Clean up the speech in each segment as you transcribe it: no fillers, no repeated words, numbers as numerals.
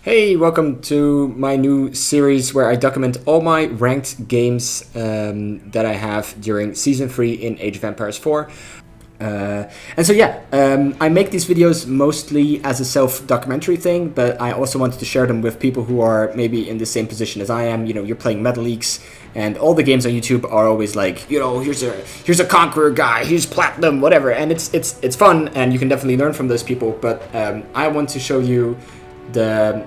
Hey, welcome to my new series where I document all my ranked games that I have during Season 3 in Age of Empires 4. I make these videos mostly as a self-documentary thing, but I also wanted to share them with people who are maybe in the same position as I am. You know, you're playing Metal Leagues, and all the games on YouTube are always like, you know, here's a Conqueror guy, here's Platinum, whatever, and it's fun, and you can definitely learn from those people. But I want to show you the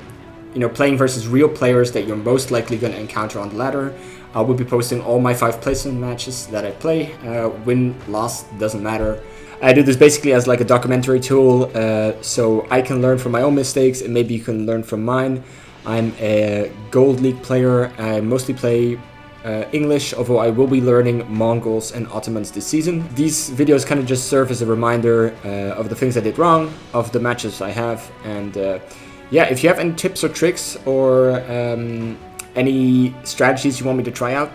playing versus real players that you're most likely going to encounter on the ladder. I will be posting all my 5 placement matches that I play. Win, loss, doesn't matter. I do this basically as like a documentary tool, so I can learn from my own mistakes and maybe you can learn from mine. I'm a Gold League player. I mostly play English, although I will be learning Mongols and Ottomans this season. These videos kind of just serve as a reminder of the things I did wrong, of the matches I have, and if you have any tips or tricks or any strategies you want me to try out,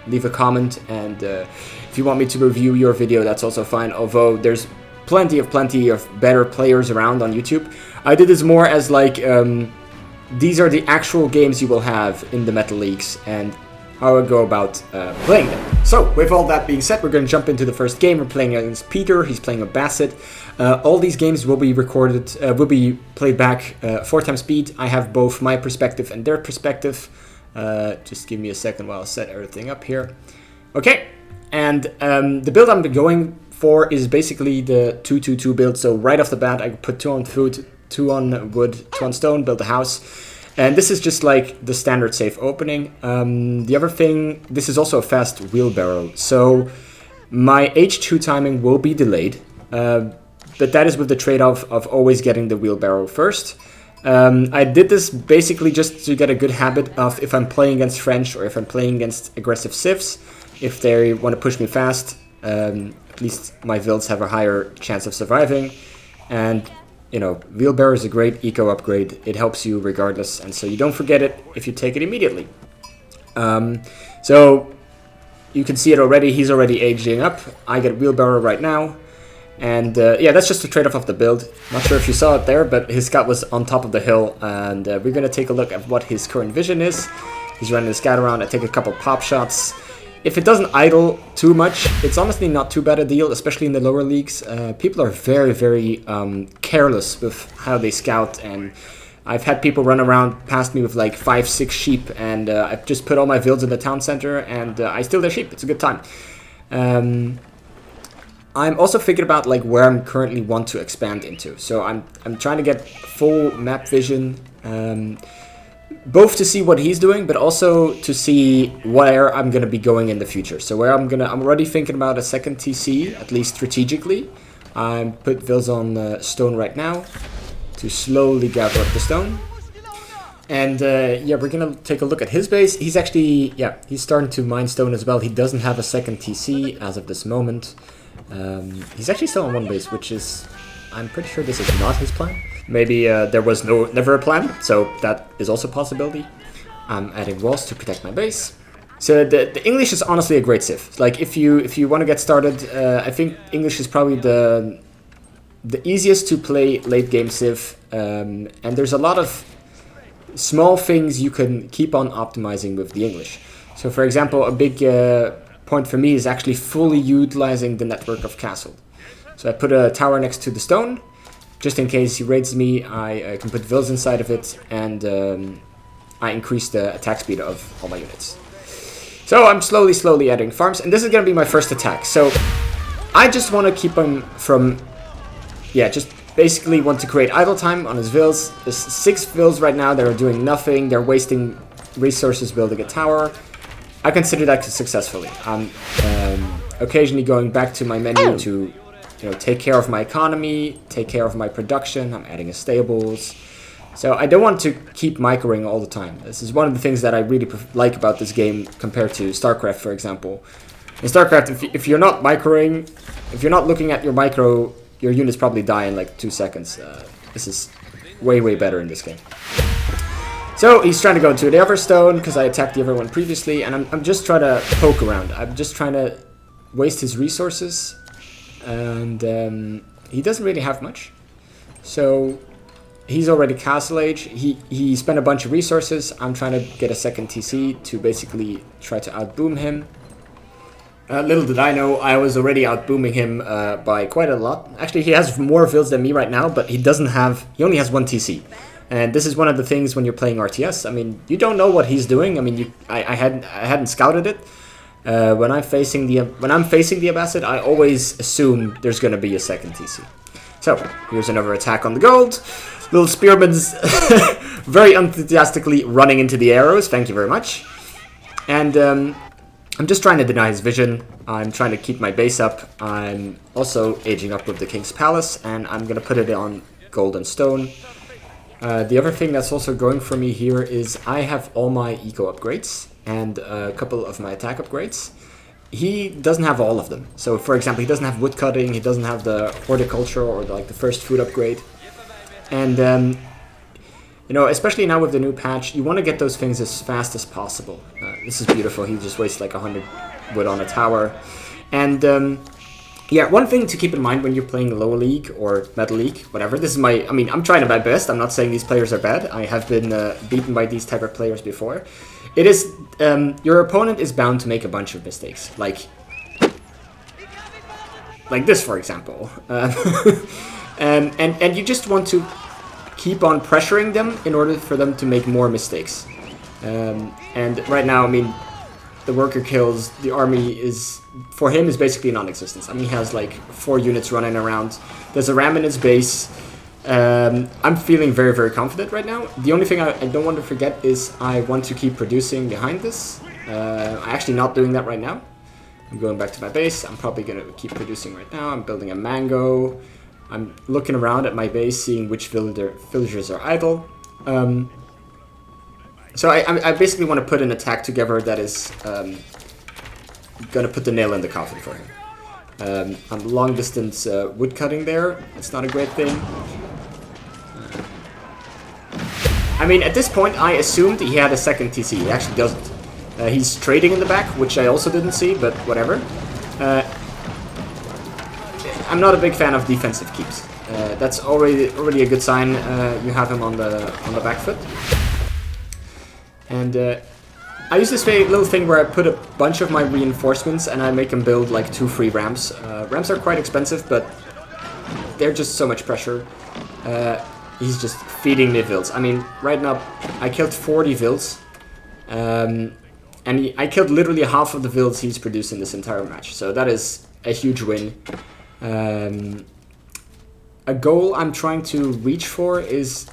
leave a comment, and if you want me to review your video, that's also fine, although there's plenty of better players around on YouTube. I did this more as like, these are the actual games you will have in the Metal Leagues, and how I go about playing them. So, with all that being said, we're going to jump into the first game. We're playing against Peter, he's playing Abassid. All these games will be recorded, will be played back 4 times speed. I have both my perspective and their perspective. Just give me a second while I set everything up here. Okay, and the build I'm going for is basically the 2-2-2 build. So right off the bat, I put 2 on food, 2 on wood, 2 on stone, build a house. And this is just like the standard safe opening. The other thing, this is also a fast wheelbarrow. So my H2 timing will be delayed. But that is with the trade-off of always getting the wheelbarrow first. I did this basically just to get a good habit of if I'm playing against French or if I'm playing against aggressive civs, if they want to push me fast, at least my builds have a higher chance of surviving. And wheelbarrow is a great eco upgrade. It helps you regardless, and so you don't forget it if you take it immediately. So you can see it already. He's already aging up. I get wheelbarrow right now. And that's just a trade-off of the build. Not sure if you saw it there, but his scout was on top of the hill. And we're going to take a look at what his current vision is. He's running the scout around. I take a couple pop shots. If it doesn't idle too much, it's honestly not too bad a deal, especially in the lower leagues. People are very, very careless with how they scout. And I've had people run around past me with like 5-6 sheep. And I've just put all my builds in the town center and I steal their sheep. It's a good time. I'm also thinking about like where I'm currently want to expand into. So I'm trying to get full map vision, both to see what he's doing, but also to see where I'm going to be going in the future. So where I'm already thinking about a second TC, at least strategically. I put Vils on stone right now to slowly gather up the stone. And we're going to take a look at his base. He's actually, he's starting to mine stone as well. He doesn't have a second TC as of this moment. He's actually still on 1 base, which is, I'm pretty sure this is not his plan. Maybe there was never a plan, so that is also a possibility. I'm adding walls to protect my base. So the English is honestly a great civ. Like if you want to get started, I think English is probably the easiest to play late game civ, and there's a lot of small things you can keep on optimizing with the English. So for example, a big point for me is actually fully utilizing the network of castle. So I put a tower next to the stone, just in case he raids me. I can put Vils inside of it, and I increase the attack speed of all my units. So I'm slowly adding farms, and this is going to be my first attack. So I just want to keep him from, just basically want to create idle time on his Vils. There's 6 Vils right now that are doing nothing. They're wasting resources building a tower. I consider that successfully. I'm occasionally going back to my menu to take care of my economy, take care of my production. I'm adding a stables. So I don't want to keep microing all the time. This is one of the things that I really like about this game compared to StarCraft, for example. In StarCraft, if you're not microing, if you're not looking at your micro, your units probably die in like 2 seconds. This is way better in this game. So he's trying to go into the other stone because I attacked the other one previously, and I'm just trying to poke around. I'm just trying to waste his resources, and he doesn't really have much. So he's already castle age. He spent a bunch of resources. I'm trying to get a second TC to basically try to outboom him. Little did I know, I was already outbooming him by quite a lot. Actually, he has more vills than me right now, but he only has 1 TC. And this is one of the things when you're playing RTS. I mean, you don't know what he's doing. I mean, I hadn't scouted it. When I'm facing the Abassid, I always assume there's going to be a second TC. So here's another attack on the gold. Little spearman's very enthusiastically running into the arrows. Thank you very much. And I'm just trying to deny his vision. I'm trying to keep my base up. I'm also aging up with the King's Palace, and I'm going to put it on gold and stone. The other thing that's also going for me here is I have all my eco upgrades and a couple of my attack upgrades. He doesn't have all of them. So, for example, he doesn't have woodcutting, he doesn't have the horticulture or the first food upgrade. And, you know, especially now with the new patch, you want to get those things as fast as possible. This is beautiful. He just wastes like 100 wood on a tower. And, yeah, one thing to keep in mind when you're playing low league or metal league, whatever, this is I mean, I'm trying my best. I'm not saying these players are bad. I have been beaten by these type of players before. It is, your opponent is bound to make a bunch of mistakes. Like this, for example. And you just want to keep on pressuring them in order for them to make more mistakes. And right now, I mean, the worker kills, the army is, for him, is basically non-existent. I mean, he has like 4 units running around. There's a ram in his base. I'm feeling very, very confident right now. The only thing I don't want to forget is I want to keep producing behind this. I'm actually not doing that right now. I'm going back to my base. I'm probably going to keep producing right now. I'm building a mango. I'm looking around at my base, seeing which villagers are idle. So I basically want to put an attack together that is going to put the nail in the coffin for him. I'm long distance wood cutting there. It's not a great thing. I mean, at this point, I assumed he had a second TC. He actually doesn't. He's trading in the back, which I also didn't see, but whatever. I'm not a big fan of defensive keeps. That's already a good sign. You have him on the back foot. And I use this little thing where I put a bunch of my reinforcements and I make them build like 2 free ramps. Ramps are quite expensive, but they're just so much pressure. He's just feeding me vills. I mean, right now I killed 40 vills. And I killed literally half of the vills he's produced in this entire match. So that is a huge win. A goal I'm trying to reach for is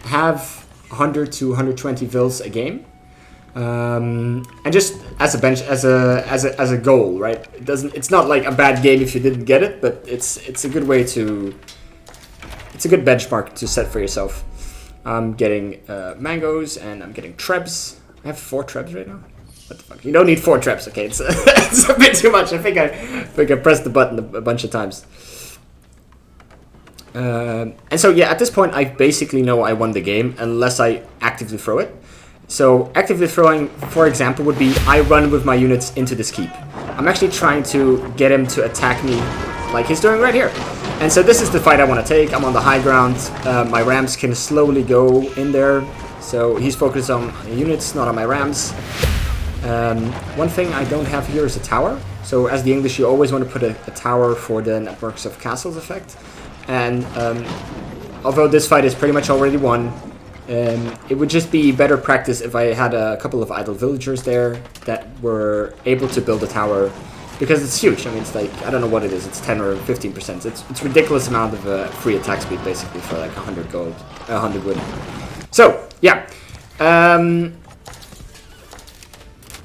have 100 to 120 vills a game. And just as a bench, as a goal, right? It's not like a bad game if you didn't get it, but it's a good way to. It's a good benchmark to set for yourself. I'm getting mangoes and I'm getting trebs. I have 4 trebs right now. What the fuck? You don't need 4 trebs, okay? It's it's a bit too much. I think I pressed the button a bunch of times. And so yeah, at this point I basically know I won the game unless I actively throw it. So actively throwing, for example, would be I run with my units into this keep. I'm actually trying to get him to attack me like he's doing right here. And so this is the fight I want to take. I'm on the high ground. My rams can slowly go in there. So he's focused on units, not on my rams. One thing I don't have here is a tower. So as the English, you always want to put a tower for the networks of castles effect. And although this fight is pretty much already won, it would just be better practice if I had a couple of idle villagers there that were able to build a tower. Because it's huge. I mean, it's like, I don't know what it is. It's 10 or 15%. It's ridiculous amount of free attack speed, basically, for like 100 gold, 100 wood. So, yeah.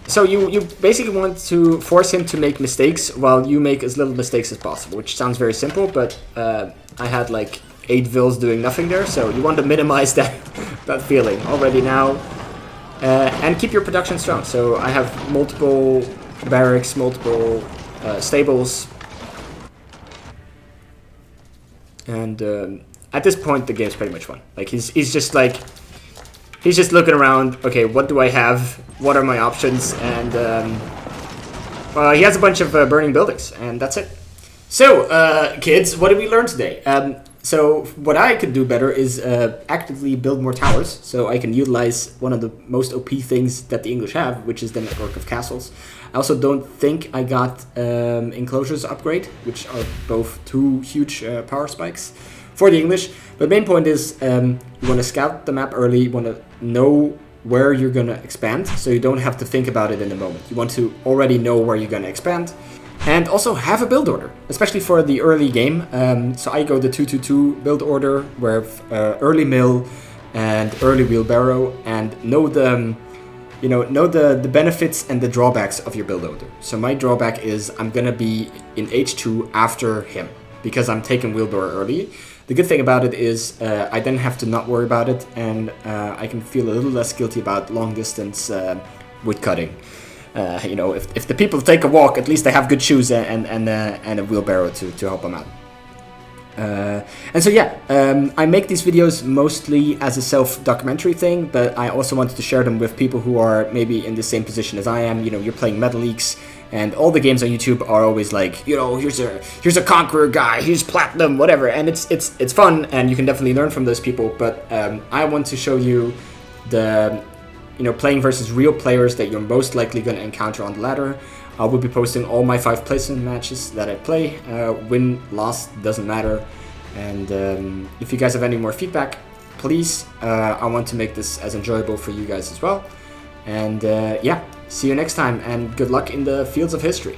So you basically want to force him to make mistakes while you make as little mistakes as possible, which sounds very simple, but I had like 8 vills doing nothing there, so you want to minimize that feeling already now. And keep your production strong. So I have multiple barracks, multiple stables, and at this point the game's pretty much won. Like he's just looking around. Okay, what do I have? What are my options? And he has a bunch of burning buildings, and that's it. So kids, what did we learn today? So what I could do better is actively build more towers, so I can utilize one of the most OP things that the English have, which is the network of castles. I also don't think I got enclosures upgrade, which are both two huge power spikes for the English. But main point is you want to scout the map early, you want to know where you're going to expand, so you don't have to think about it in the moment. You want to already know where you're going to expand. And also have a build order, especially for the early game. So I go the 2-2-2 build order, where early mill and early wheelbarrow, and know the benefits and the drawbacks of your build order. So my drawback is I'm gonna be in H2 after him because I'm taking wheelbarrow early. The good thing about it is I then have to not worry about it, and I can feel a little less guilty about long distance wood cutting. If the people take a walk, at least they have good shoes and a wheelbarrow to help them out. And so yeah, I make these videos mostly as a self-documentary thing, but I also wanted to share them with people who are maybe in the same position as I am. You're playing Metal Leagues, and all the games on YouTube are always like, here's a conqueror guy, here's platinum, whatever, and it's fun, and you can definitely learn from those people. But I want to show you the playing versus real players that you're most likely going to encounter on the ladder. I will be posting all my 5 placement matches that I play. Win, loss, doesn't matter. And if you guys have any more feedback, please, I want to make this as enjoyable for you guys as well. And yeah, see you next time, and good luck in the fields of history.